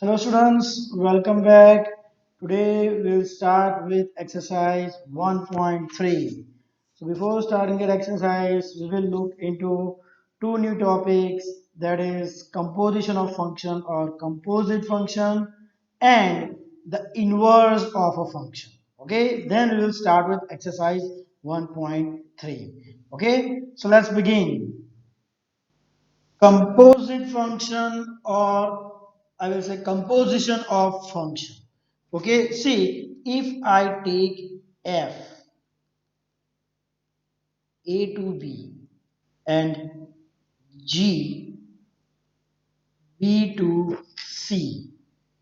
Hello students, welcome back. Today we'll start with exercise 1.3. So before starting the exercise, we will look into two new topics, that is composition of function or composite function and the inverse of a function. Okay, then we will start with exercise 1.3. Okay, so let's begin. Composite function, or I will say composition of function. Okay, see, if I take f a to b and g b to c.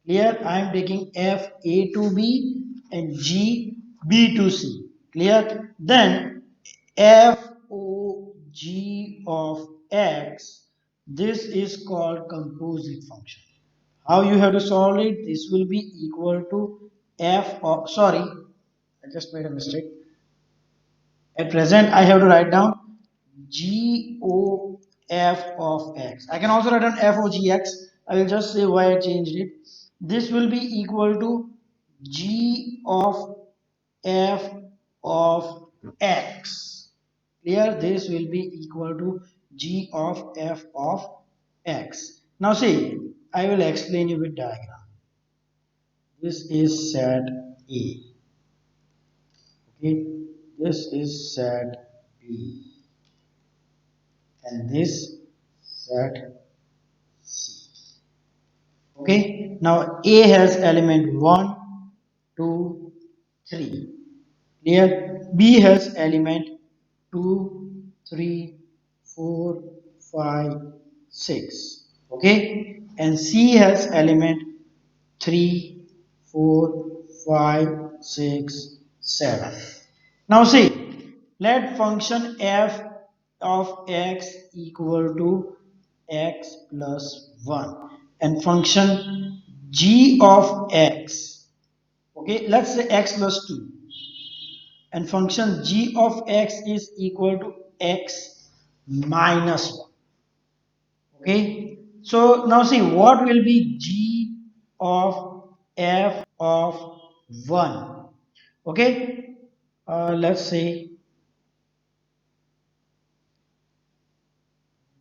Clear? I am taking f a to b and g b to c. Clear? Then f o g of x, this is called composite function. How you have to solve it? This will be equal to f of, sorry, I just made a mistake. At present, I have to write down g o f of x. I can also write down f o g x. I will just say why I changed it. This will be equal to g of f of x. Clear? This will be equal to g of f of x. Now see, I will explain you with diagram. This is set A. Okay, this is set B, and this set C. Okay, now A has element 1, 2, 3. Clear? B has element 2, 3, 4, 5, 6. Okay, and C has element 3, 4, 5, 6, 7. Now see, let function f of x equal to x plus 1 and function g of x, okay, let's say x plus 2, and function g of x is equal to x minus 1. Okay, so now see what will be g of f of 1. Okay, let's say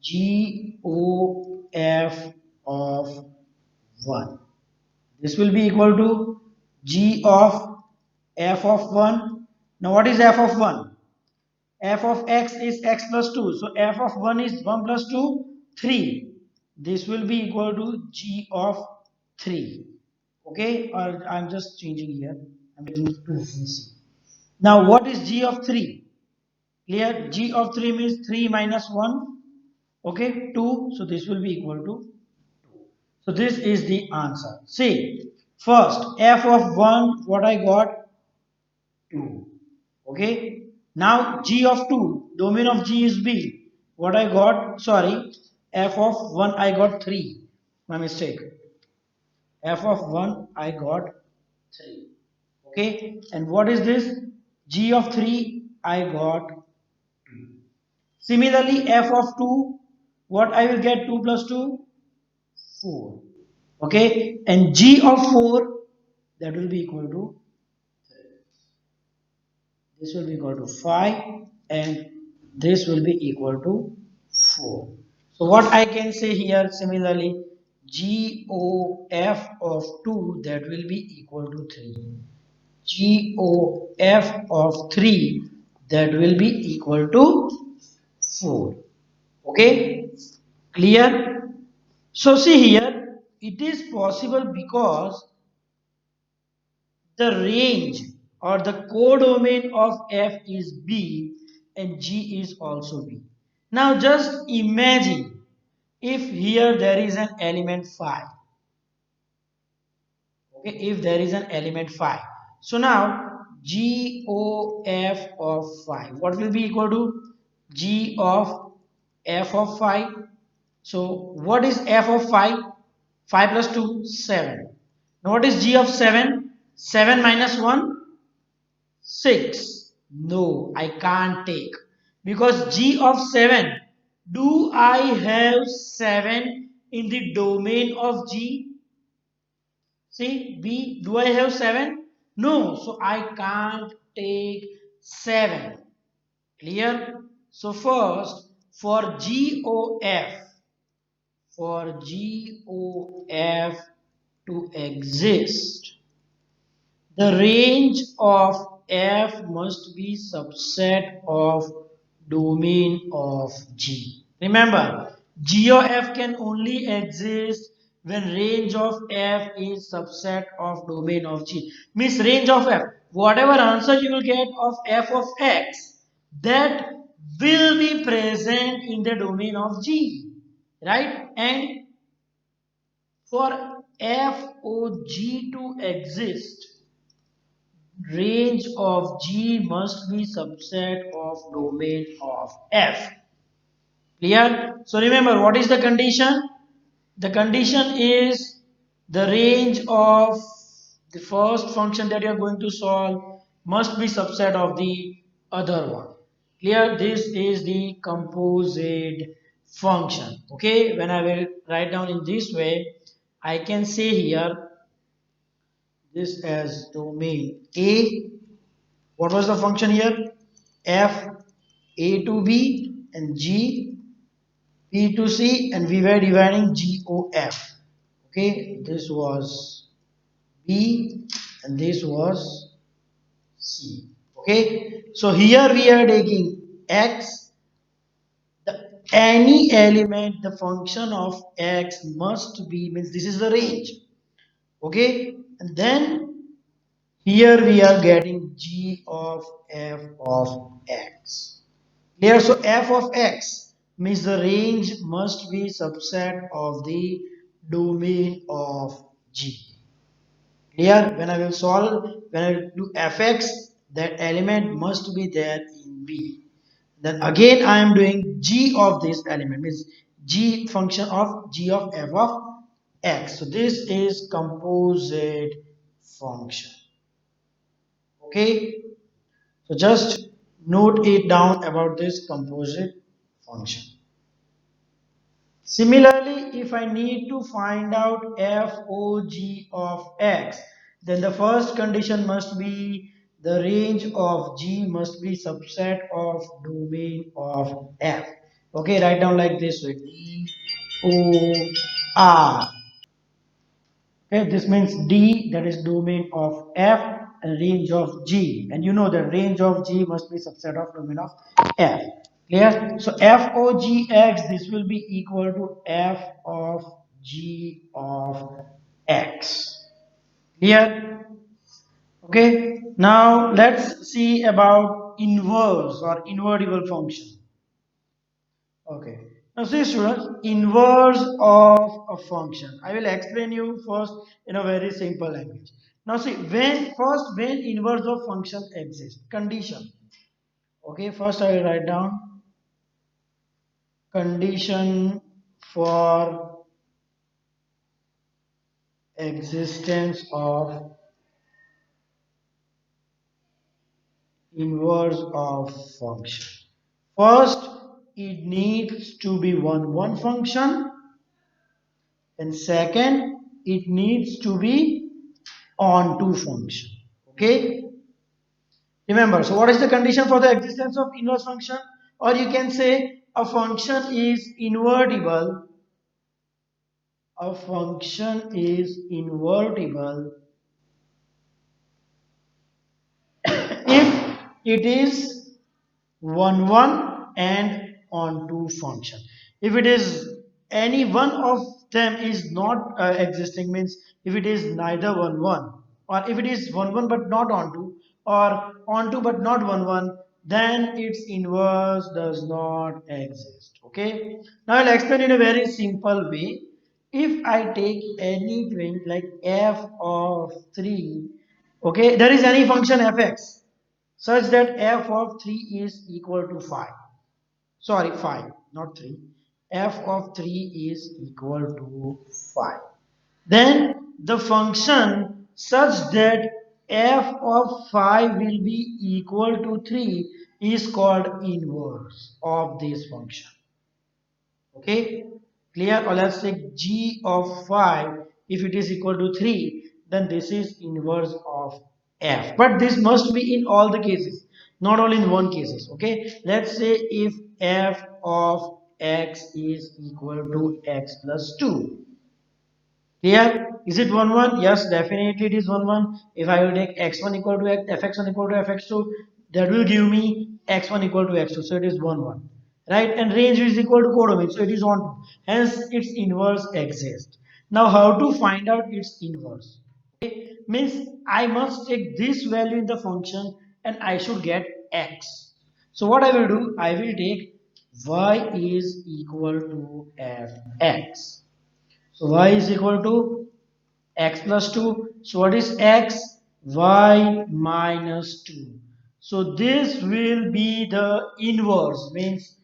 g o f of 1. This will be equal to g of f of 1. Now what is f of 1? F of x is x plus 2. So f of 1 is 1 plus 2, 3. This will be equal to g of 3. Okay, or I'm just changing here. I'm making it 2 c. Now what is g of 3? Clear? G of 3 means 3 minus 1. Okay, 2. So this will be equal to 2. So this is the answer. See, first f of 1, what I got? 2. Okay, now g of 2, domain of g is b. What I got? Sorry, f of 1 I got 3. My mistake. F of 1 I got 3. Okay, and what is this? G of 3 I got 2. Similarly, f of 2, what I will get? 2 plus 2? 4. Okay, and g of 4, that will be equal to, this will be equal to 5, and this will be equal to 4. So what I can say here similarly, GOF of 2, that will be equal to 3. GOF of 3, that will be equal to 4. Okay, clear? So see here, it is possible because the range or the codomain of f is b and g is also b. Now just imagine if here there is an element 5. Okay, if there is an element 5. So now g o f of 5, what will be equal to g of f of 5? So what is f of 5? 5 plus 2, 7. Now what is g of 7? 7 minus 1? 6. No, I can't take. Because g of 7, do I have 7 in the domain of g? See, B, do I have 7? No, so I can't take 7. Clear? So first, for GOF, for GOF to exist, the range of F must be subset of domain of G. Remember, G of F can only exist when range of F is subset of domain of G. Means range of F. Whatever answer you will get of F of X, that will be present in the domain of G. Right? And for FOG to exist, range of G must be subset of domain of F. Clear? So remember, what is the condition? The condition is the range of the first function that you are going to solve must be subset of the other one. Clear? This is the composite function. Okay, when I will write down in this way, I can say here this as domain A. What was the function here? F A to B and G P to C, and we were dividing G O F. Okay, this was B and this was C. Okay, so here we are taking X. Any element, the function of X must be, means this is the range. Okay, and then here we are getting G of F of X. Clear? So f of x means the range must be subset of the domain of G. Clear? When I will solve, when I will do fx, that element must be there in B. Then again I am doing G of this element, means G function of G of f of x. So this is composite function. Okay? So just note it down about this composite function. Similarly, if I need to find out FOG of x, then the first condition must be the range of G must be subset of domain of F. Okay, write down like this way: D O R. Okay, this means D, that is domain of F, and range of G. And you know that range of G must be subset of domain of F. Clear? So F of Gx, this will be equal to F of G of X. Clear? Okay. Now let's see about inverse or invertible function. Okay. Now see students, inverse of a function. I will explain you first in a very simple language. Now see, when inverse of function exists, condition. Okay, first I will write down condition for existence of inverse of function. First, it needs to be one function, and second, it needs to be onto function. Okay, remember, so what is the condition for the existence of inverse function? Or you can say a function is invertible, a function is invertible if it is 1 and onto function. If it is any one of them is not existing, means if it is neither 1 or if it is 1 but not onto, or onto but not 1 then its inverse does not exist. Okay, now I'll explain in a very simple way. If I take anything like f of 3, okay, there is any function fx such that f of 3 is equal to 5. Sorry, 5, not 3. F of 3 is equal to 5. Then the function such that f of 5 will be equal to 3 is called inverse of this function. Okay, clear? Or let's take g of 5, if it is equal to 3, then this is inverse of f. But this must be in all the cases, not only in one cases. Okay, let's say if f of x is equal to x plus 2. Here, is it 1 1? Yes, definitely it is 1 1. If I will take x1 equal to x, fx1 equal to fx2, that will give me x1 equal to x2. So it is 1 1. Right? And range is equal to codomain. So it is on 2. Hence, its inverse exists. Now, how to find out its inverse? Okay? Means I must take this value in the function and I should get x. So what I will do, I will take y is equal to fx. So y is equal to x plus 2. So what is x? Y minus 2. So this will be the inverse, means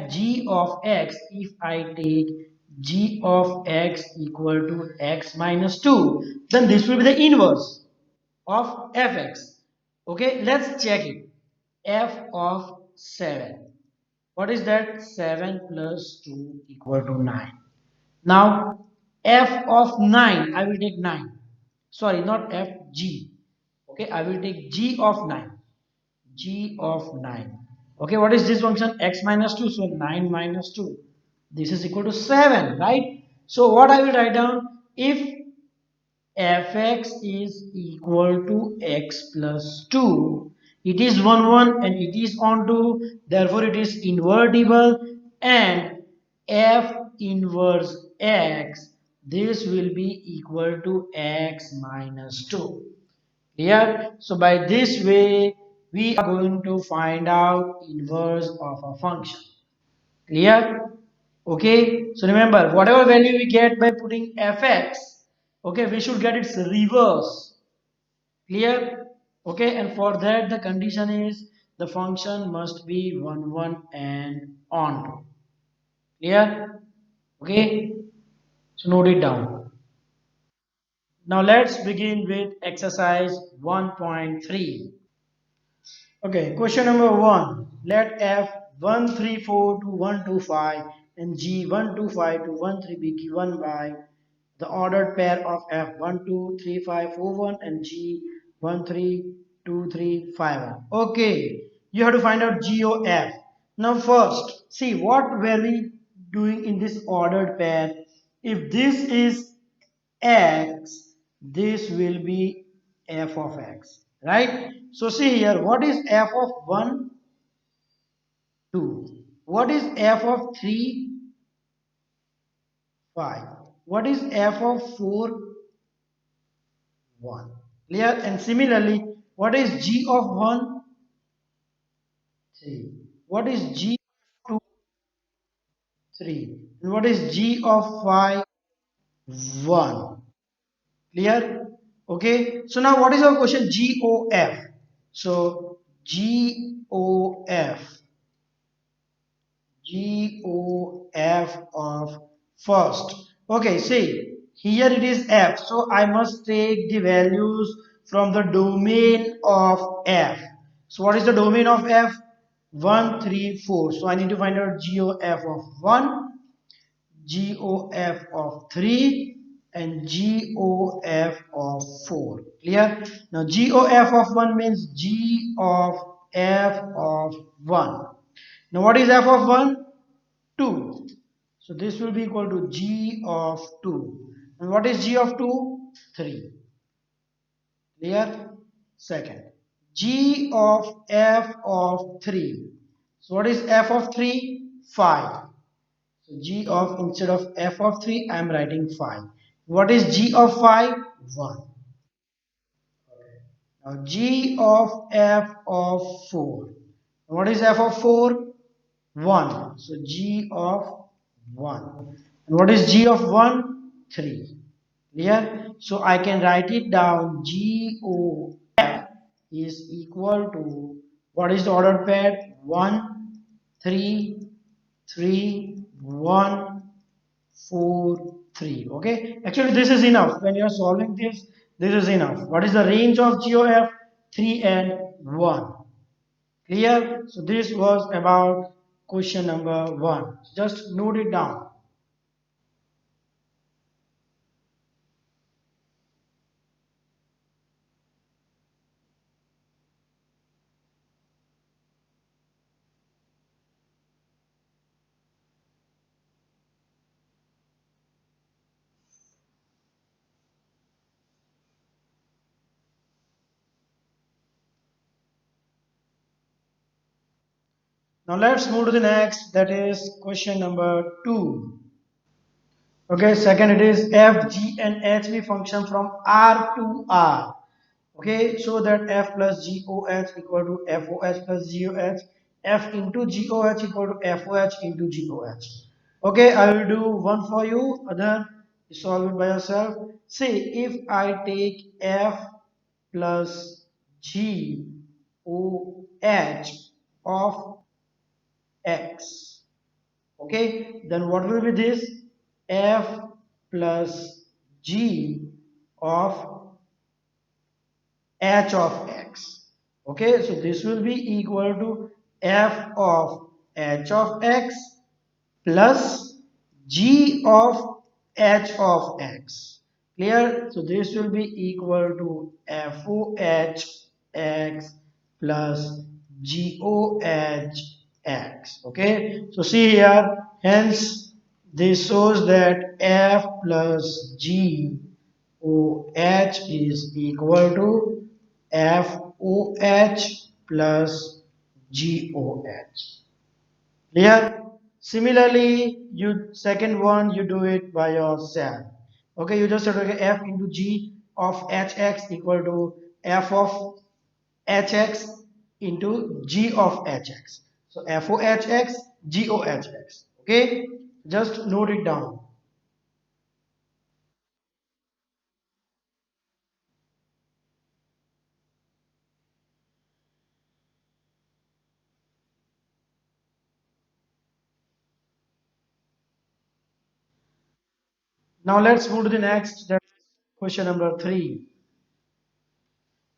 g of x. If I take g of x equal to x minus 2, then this will be the inverse of fx. Okay, let's check it. F of 7. What is that? 7 plus 2 equal to 9. Now, f of 9, I will take 9. Sorry, not f, g. Okay, I will take g of 9. G of 9. Okay, what is this function? X minus 2, so 9 minus 2. This is equal to 7, right? So, what I will write down? If fx is equal to x plus 2, it is 1 1 and it is on 2, therefore it is invertible, and f inverse x, this will be equal to x minus 2. Clear? So by this way we are going to find out inverse of a function. Clear? Okay, so remember, whatever value we get by putting fx, okay, we should get its reverse. Clear? Okay, and for that the condition is the function must be 1 1 and on. Clear? Okay, so note it down. Now let's begin with exercise 1.3. Okay, question number 1. Let f 134 to 125 and g 125 to 13 be given by the ordered pair of f 123541 and g 132351. Okay, you have to find out g o f. Now first, see what were we doing in this ordered pair. If this is x, this will be f of x, right? So see here, what is f of 1? 2. What is f of 3? 5. What is f of 4? 1. Clear? And similarly, what is g of 1? 3. What is g of 2? 3. And what is g of 5? 1. Clear? Okay. So now what is our question? GOF. So GOF. GOF of first. Okay, see, here it is F. So I must take the values from the domain of F. So what is the domain of F? 1, 3, 4. So I need to find out GOF of 1, GOF of 3, and GOF of 4. Clear? Now GOF of 1 means G of F of 1. Now what is F of 1? 2. So this will be equal to G of 2. And what is G of 2? 3. Clear? Second. G of F of 3. So what is F of 3? 5. So G of, instead of F of 3, I am writing 5. What is G of 5? 1. Now G of F of 4. What is F of 4? 1. So G of 1. And what is G of 1? 3. Clear? So I can write it down. GOF is equal to, what is the ordered pair? 1, 3, 3, 1, 4, 3. Okay, actually this is enough. When you are solving this is enough. What is the range of GOF? 3 and 1. Clear? So this was about question number 1. Just note it down. Now let's move to the next, that is question number 2. Okay, second it is f, g and h be function from R to R. Okay, so that f plus GOH equal to FOH plus GOH, f into GOH equal to FOH into GOH. Okay, I will do one for you, other you solve it by yourself. See, if I take f plus GOH of x, okay, then what will be this? F plus G of h of x. Okay, so this will be equal to f of h of x plus g of h of x. Clear? So this will be equal to foh x plus goh x. Okay, so see here, hence this shows that f plus g OH is equal to FOH plus GOH. Clear? Similarly, you second one you do it by yourself. Okay, you just have to get F into G of HX equal to F of HX into G of HX. So FOHX, GOHX. Okay, just note it down. Now let's move to the next. That's question number 3.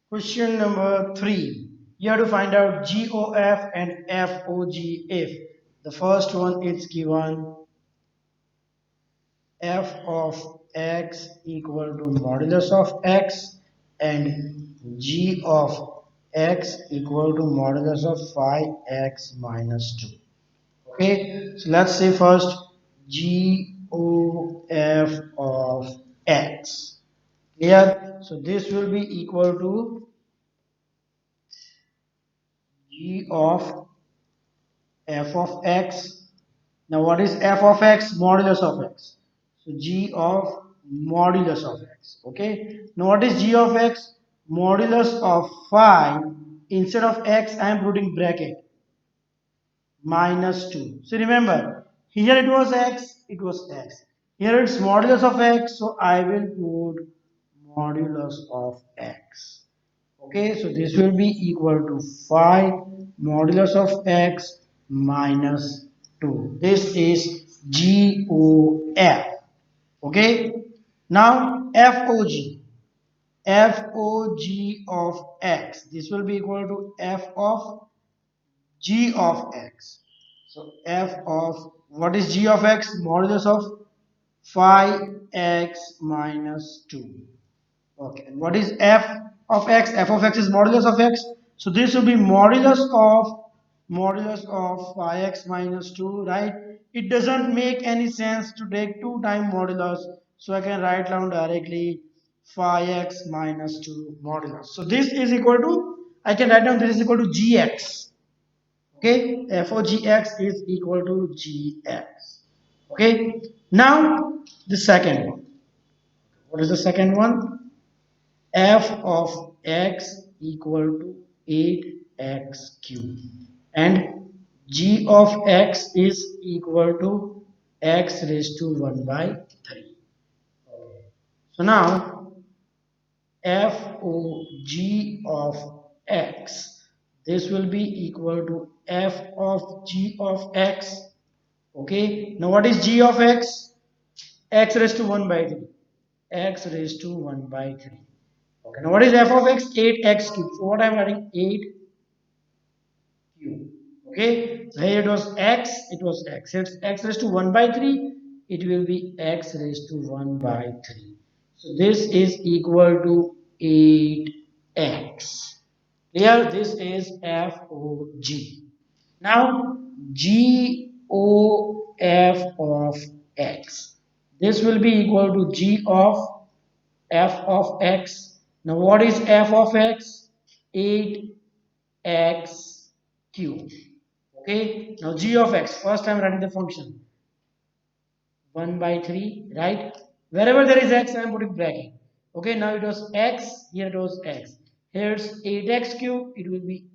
Question number 3. You have to find out GOF and FOG if the first one is given f of x equal to modulus of x and g of x equal to modulus of phi x minus 2. Okay, so let's say first GOF of x. Clear? So this will be equal to g of f of x. Now what is f of x? Modulus of x. So g of modulus of x. Okay. Now what is g of x? Modulus of phi. Instead of x, I am putting bracket minus 2. So remember, here it was x, it was x. Here it's modulus of x, so I will put modulus of x. Okay, so this will be equal to phi modulus of x minus 2. This is GOF. Okay, now FOG. FOG of x. This will be equal to f of g of x. So f of what is g of x? Modulus of phi x minus 2. Okay, and what is f of x? F of x is modulus of x. So this will be modulus of phi x minus 2, right? It doesn't make any sense to take 2 time modulus. So I can write down directly phi x minus 2 modulus. So this is equal to, I can write down this is equal to gx. Okay, f of gx is equal to gx. Okay, now the second one. What is the second one? F of x equal to 8x cubed and g of x is equal to x raised to 1 by 3. So now FOG of x, this will be equal to f of g of x. Okay, now what is g of x? X raised to 1 by 3. X raised to 1 by 3. Okay, now what is f of x? 8x cubed. So what I am writing? 8 cube. Okay, so here it was x. It's x raised to 1 by 3. It will be x raised to 1 by 3. So this is equal to 8x. Here this is FOG. Now GOF of x. This will be equal to G of f of x. Now what is f of x? 8x cubed. Okay, now g of x, first I'm writing the function 1 by 3, right? Wherever there is x, I'm putting bracket. Okay, now it was x, here it was x. Here's 8x cube, it will be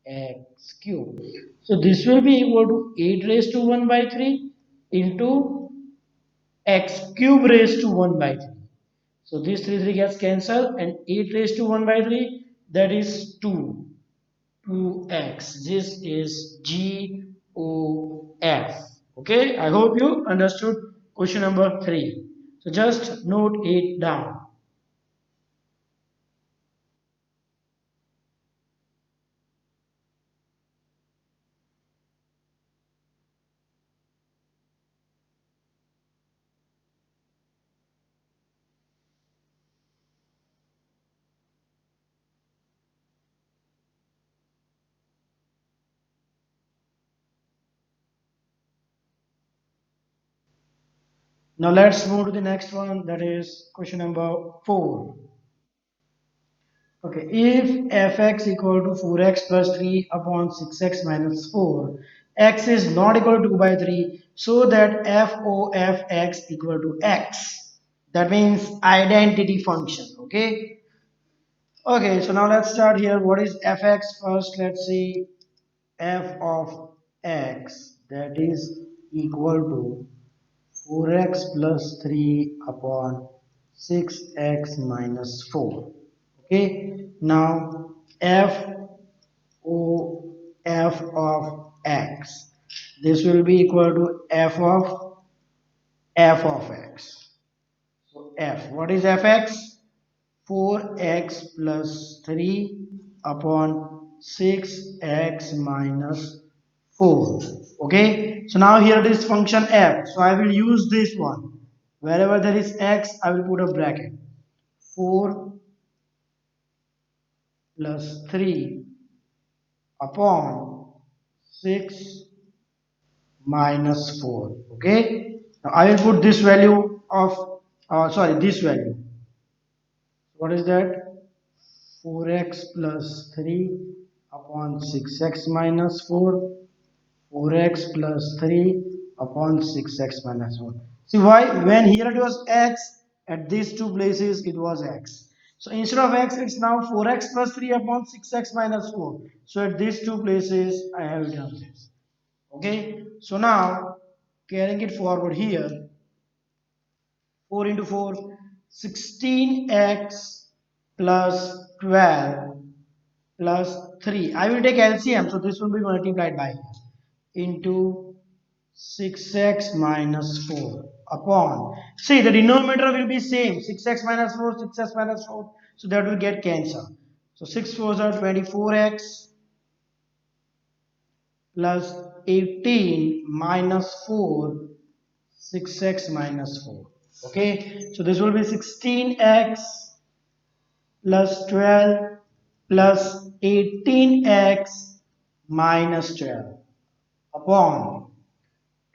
8x cube. So this will be equal to 8 raised to 1 by 3 into x cube raised to 1 by 3. So this 3 gets cancelled and 8 raised to 1 by 3, that is 2. 2x. This is GOF. Okay, I hope you understood question number 3. So just note it down. Now let's move to the next one, that is question number 4. Okay, if fx equal to 4x plus 3 upon 6x minus 4, x is not equal to 2 by 3, so that f of x equal to x. That means identity function. Okay. Okay, so now let's start here. What is fx? First, let's see f of x, that is equal to 4x plus 3 upon 6x minus 4. Okay, now f o f of x, this will be equal to f of x. So f, what is fx? 4x plus 3 upon 6x minus 4. Okay, so now here it is function f, so I will use this one. Wherever there is x, I will put a bracket. 4 plus 3 upon 6 minus 4. Okay, now I will put this value of this value. What is that? 4x plus 3 upon 6x minus 4. 4x plus 3 upon 6x minus 4. See why? When here it was x, at these two places it was x. So instead of x, it's now 4x plus 3 upon 6x minus 4. So at these two places, I have done this. Okay. So now, carrying it forward here, 4 into 4, 16x plus 12 plus 3. I will take LCM, so this will be multiplied by into 6x minus 4 upon. See, the denominator will be same. 6x minus 4, 6x minus 4. So that will get cancelled. So 6 4s are 24x plus 18 minus 4, 6x minus 4. Okay, so this will be 16x plus 12 plus 18x minus 12 upon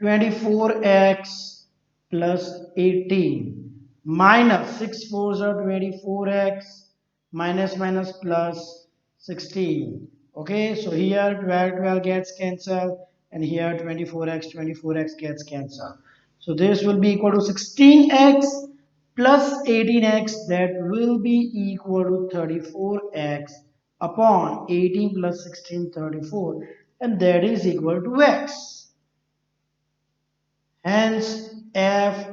24x plus 18 minus 6 fours are 24x minus minus plus 16. Okay, so here 12 gets cancelled and here 24x gets cancelled. So this will be equal to 16x plus 18x, that will be equal to 34x upon 18 plus 16, 34, and that is equal to x. Hence, f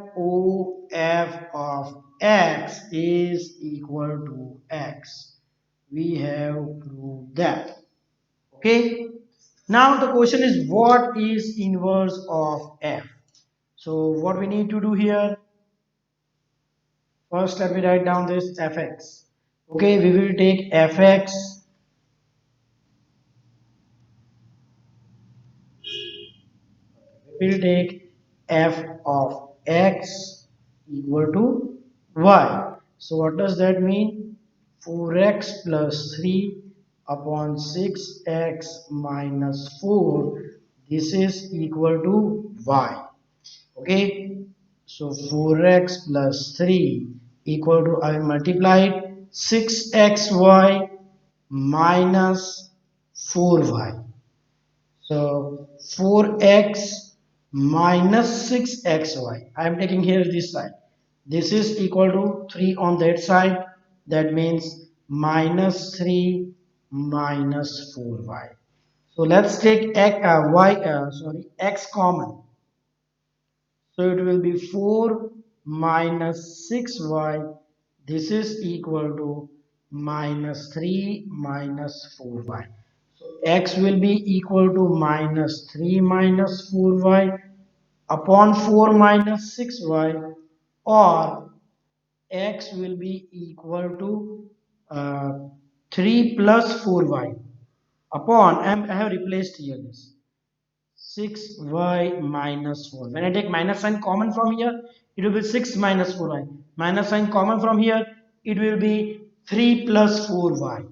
of x is equal to x. We have proved that. Okay. Now the question is, what is inverse of f? So what we need to do here, first let me write down this fx. Okay, we will take fx, we will take f of x equal to y. So what does that mean? 4x plus 3 upon 6x minus 4. This is equal to y. Okay. So 4x plus 3 equal to, I will multiply it, 6xy minus 4y. So 4x minus 6xy. I am taking here this side. This is equal to 3 on that side. That means minus 3 minus 4y. So let's take x common. So it will be 4 minus 6y. This is equal to minus 3 minus 4y. So x will be equal to minus 3 minus 4y upon 4 minus 6y, or x will be equal to uh, 3 plus 4y upon, I have replaced here this 6y minus 4. When I take minus sign common from here, it will be 6 minus 4y. Minus sign common from here, it will be 3 plus 4y.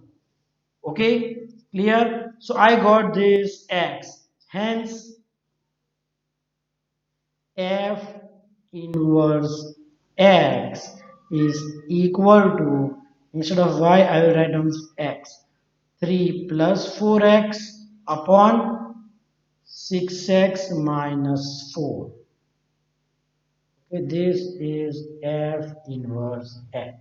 Okay, clear? So I got this x. Hence, f inverse x is equal to, instead of y, I will write down x. 3 plus 4x upon 6x minus 4. Okay, this is f inverse x.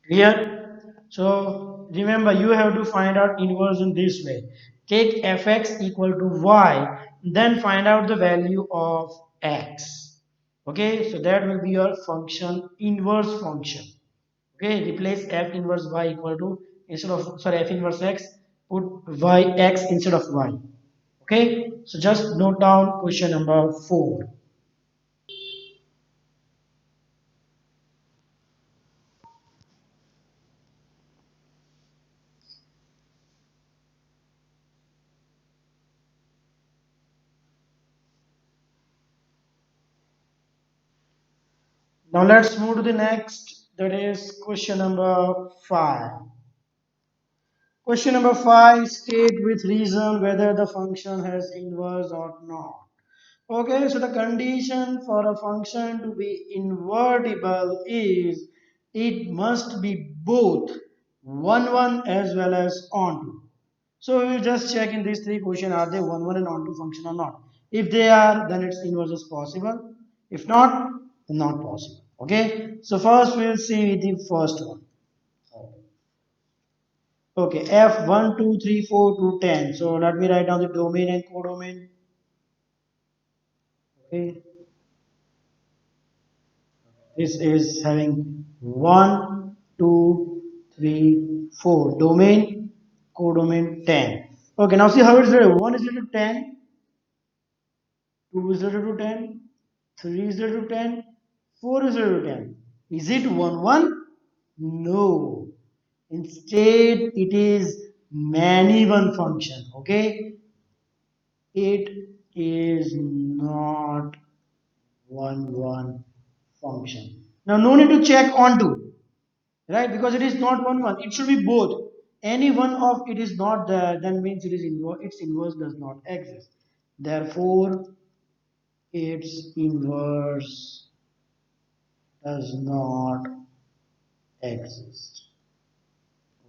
Clear? So remember, you have to find out inverse in this way. Take fx equal to y, then find out the value of x. Okay, so that will be your function, inverse function. Okay, replace f inverse y equal to, instead of, sorry, f inverse x, put y x instead of y. Okay, so just note down question number 4. Now let's move to the next, that is question number 5. Question number 5, state with reason whether the function has inverse or not. Okay, so the condition for a function to be invertible is it must be both 1 1 as well as onto. So we will just check in these three questions, are they 1 1 and onto function or not. If they are, then its inverse is possible. If not, then not possible. Okay, so first we will see the first one. Okay, f 1 2 3 4 to 10. So let me write down the domain and codomain. Okay, this is having 1 2 3 4 domain, codomain 10. Okay, now see how it's related. 1 is related to 10, 2 is related to 10, 3 is related to 10, 4 is related to 10. Is it 1 1? No. Instead, it is many one function. Okay, it is not 1 1 function. Now, no need to check onto, right? Because it is not 1 1. It should be both. Any one of it is not there, then means it is inverse. Its inverse does not exist. Therefore, its inverse does not exist.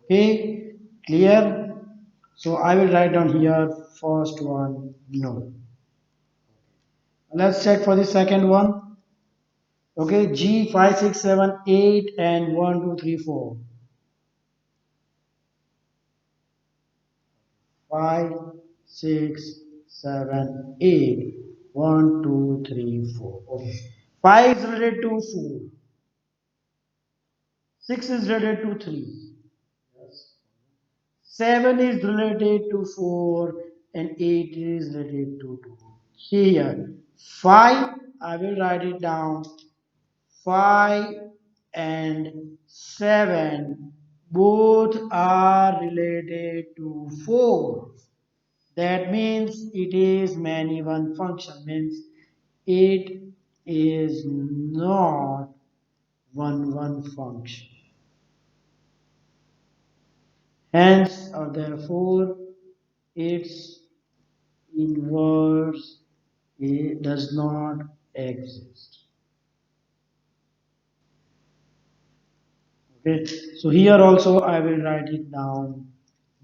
Okay, clear? So I will write down here first one, no. Let's check for the second one. Okay, G 5 6 7 8 and 1 2 3 4. 5 6 7 8 1 2 3 4. Okay, 5 is related to 4, 6 is related to 3, 7 is related to 4, and 8 is related to 2. Here 5, I will write it down. 5 and 7 both are related to 4. That means it is many one function, means it is not 1 1 function. Hence, or therefore, its inverse, it does not exist. Okay, so here also I will write it down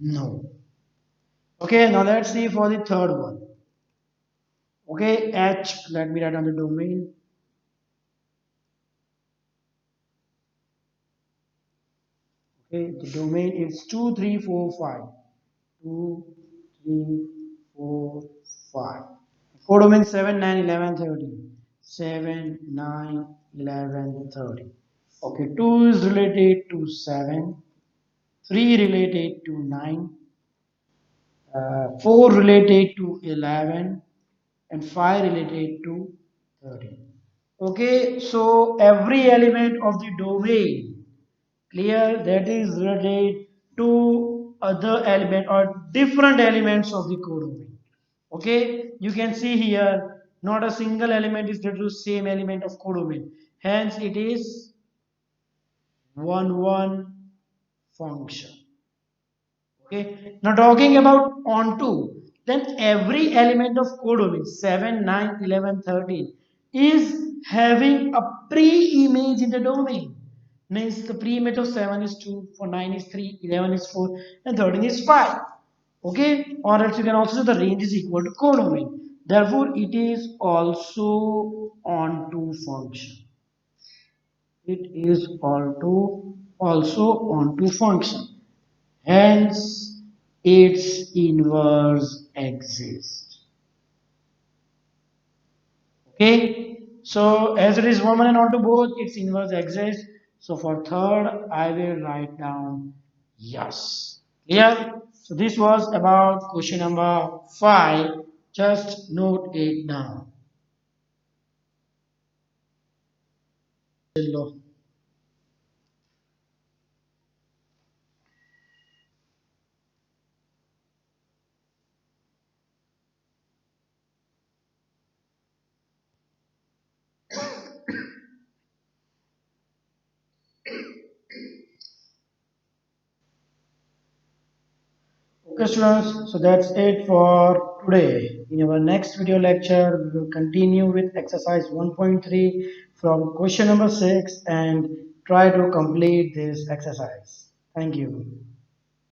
no. Okay, now let's see for the third one. Okay, H, let me write on the domain. Okay, the domain is 2345. 2, 3, 4, 5. Codomain 7, 9, 11, 13. 7, 9, 11, 13. Okay, 2 is related to 7, 3 related to 9, 4 related to 11, and 5 related to 13. Okay, so every element of the domain clear that is related to other element or different elements of the codomain. Okay, you can see here not a single element is related to same element of codomain. Hence, it is one function. Okay, now talking about onto, then every element of codomain 7, 9, 11, 13 is having a pre-image in the domain. Means the pre-image of 7 is 2, for 9 is 3, 11 is 4, and 13 is 5. Okay, or else you can also say the range is equal to codomain. Therefore, it is also onto function. It is also onto function. Hence, its inverse exists. Okay, so as it is woman and onto both, its inverse exists. So for third, I will write down yes. Clear? So this was about question number 5. Just note it down. Hello. Okay, students, so that's it for today. In our next video lecture, we will continue with exercise 1.3 from question number 6 and try to complete this exercise. Thank you.